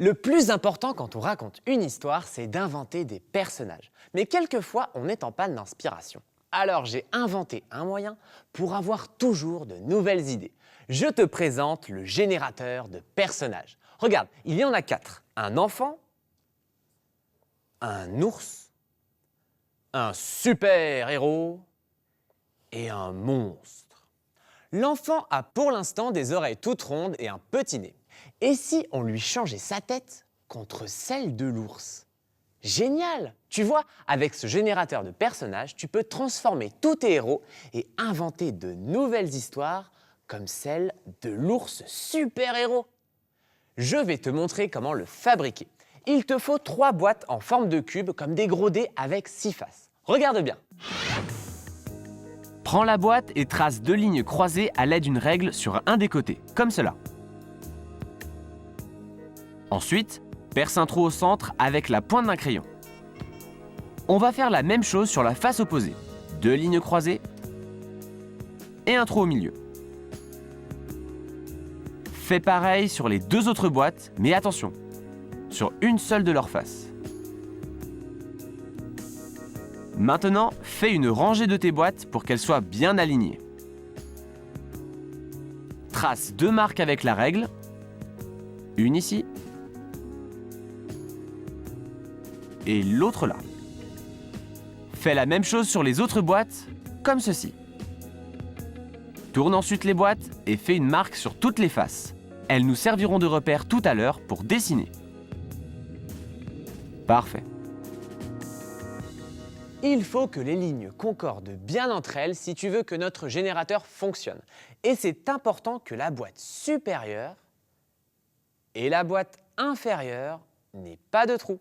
Le plus important quand on raconte une histoire, c'est d'inventer des personnages. Mais quelquefois, on est en panne d'inspiration. Alors j'ai inventé un moyen pour avoir toujours de nouvelles idées. Je te présente le générateur de personnages. Regarde, il y en a 4. Un enfant, un ours, un super-héros et un monstre. L'enfant a pour l'instant des oreilles toutes rondes et un petit nez. Et si on lui changeait sa tête contre celle de l'ours? Génial! Tu vois, avec ce générateur de personnages, tu peux transformer tous tes héros et inventer de nouvelles histoires comme celle de l'ours super-héros. Je vais te montrer comment le fabriquer. Il te faut 3 boîtes en forme de cube comme des gros dés avec 6 faces. Regarde bien. Prends la boîte et trace 2 lignes croisées à l'aide d'une règle sur un des côtés, comme cela. Ensuite, perce un trou au centre avec la pointe d'un crayon. On va faire la même chose sur la face opposée. 2 lignes croisées et un trou au milieu. Fais pareil sur les 2 autres boîtes, mais attention, sur une seule de leurs faces. Maintenant, fais une rangée de tes boîtes pour qu'elles soient bien alignées. Trace 2 marques avec la règle, une ici et l'autre là. Fais la même chose sur les autres boîtes, comme ceci. Tourne ensuite les boîtes et fais une marque sur toutes les faces. Elles nous serviront de repère tout à l'heure pour dessiner. Parfait. Il faut que les lignes concordent bien entre elles si tu veux que notre générateur fonctionne. Et c'est important que la boîte supérieure et la boîte inférieure n'aient pas de trou.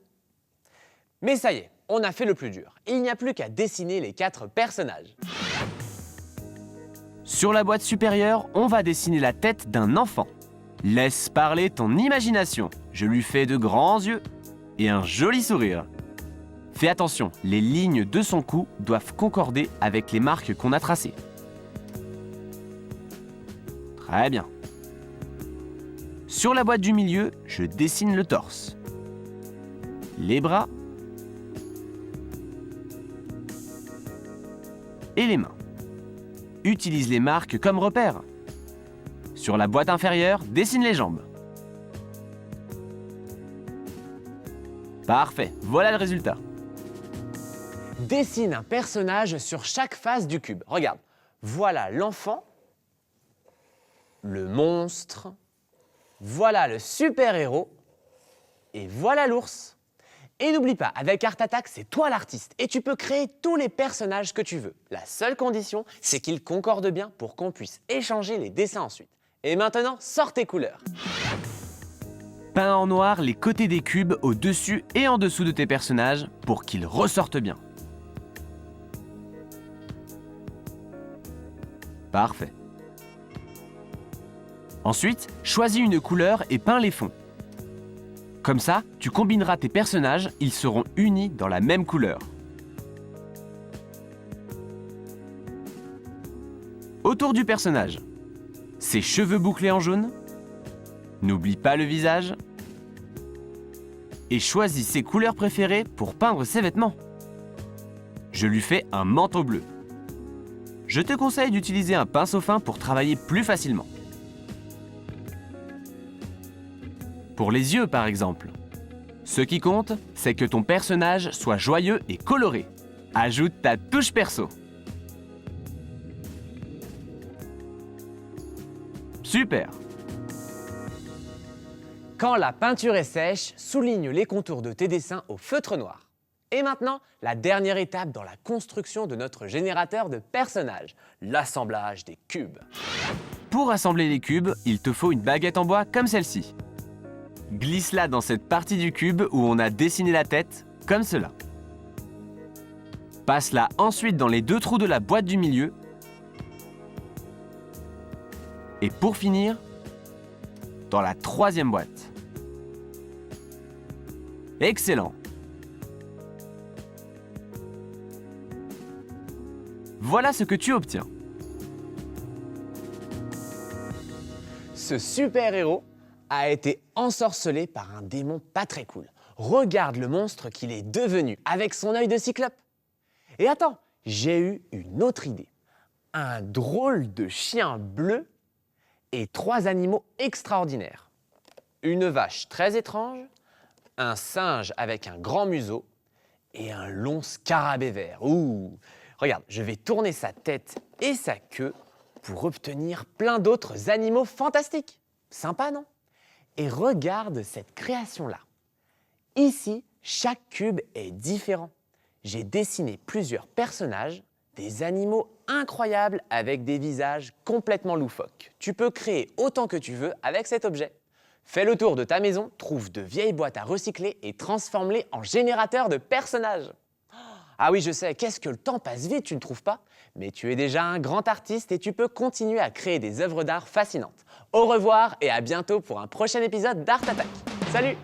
Mais ça y est, on a fait le plus dur. Il n'y a plus qu'à dessiner les 4 personnages. Sur la boîte supérieure, on va dessiner la tête d'un enfant. Laisse parler ton imagination. Je lui fais de grands yeux et un joli sourire. Fais attention, les lignes de son cou doivent concorder avec les marques qu'on a tracées. Très bien. Sur la boîte du milieu, je dessine le torse, les bras et les mains. Utilise les marques comme repères. Sur la boîte inférieure, dessine les jambes. Parfait, voilà le résultat. Dessine un personnage sur chaque face du cube. Regarde, voilà l'enfant, le monstre, voilà le super-héros et voilà l'ours. Et n'oublie pas, avec Art Attack, c'est toi l'artiste et tu peux créer tous les personnages que tu veux. La seule condition, c'est qu'ils concordent bien pour qu'on puisse échanger les dessins ensuite. Et maintenant, sors tes couleurs. Peins en noir les côtés des cubes au-dessus et en dessous de tes personnages pour qu'ils ressortent bien. Parfait. Ensuite, choisis une couleur et peins les fonds. Comme ça, tu combineras tes personnages, ils seront unis dans la même couleur. Autour du personnage, ses cheveux bouclés en jaune. N'oublie pas le visage. Et choisis ses couleurs préférées pour peindre ses vêtements. Je lui fais un manteau bleu. Je te conseille d'utiliser un pinceau fin pour travailler plus facilement. Pour les yeux, par exemple. Ce qui compte, c'est que ton personnage soit joyeux et coloré. Ajoute ta touche perso. Super! Quand la peinture est sèche, souligne les contours de tes dessins au feutre noir. Et maintenant, la dernière étape dans la construction de notre générateur de personnages, l'assemblage des cubes. Pour assembler les cubes, il te faut une baguette en bois comme celle-ci. Glisse-la dans cette partie du cube où on a dessiné la tête, comme cela. Passe-la ensuite dans les 2 trous de la boîte du milieu. Et pour finir, dans la 3e boîte. Excellent! Voilà ce que tu obtiens. Ce super-héros a été ensorcelé par un démon pas très cool. Regarde le monstre qu'il est devenu avec son œil de cyclope. Et attends, j'ai eu une autre idée. Un drôle de chien bleu et 3 animaux extraordinaires. Une vache très étrange, un singe avec un grand museau et un long scarabée vert. Ouh! Regarde, je vais tourner sa tête et sa queue pour obtenir plein d'autres animaux fantastiques. Sympa, non? Et regarde cette création-là. Ici, chaque cube est différent. J'ai dessiné plusieurs personnages, des animaux incroyables avec des visages complètement loufoques. Tu peux créer autant que tu veux avec cet objet. Fais le tour de ta maison, trouve de vieilles boîtes à recycler et transforme-les en générateurs de personnages. Ah oui, je sais, qu'est-ce que le temps passe vite, tu ne trouves pas? Mais tu es déjà un grand artiste et tu peux continuer à créer des œuvres d'art fascinantes. Au revoir et à bientôt pour un prochain épisode d'Art Attack. Salut!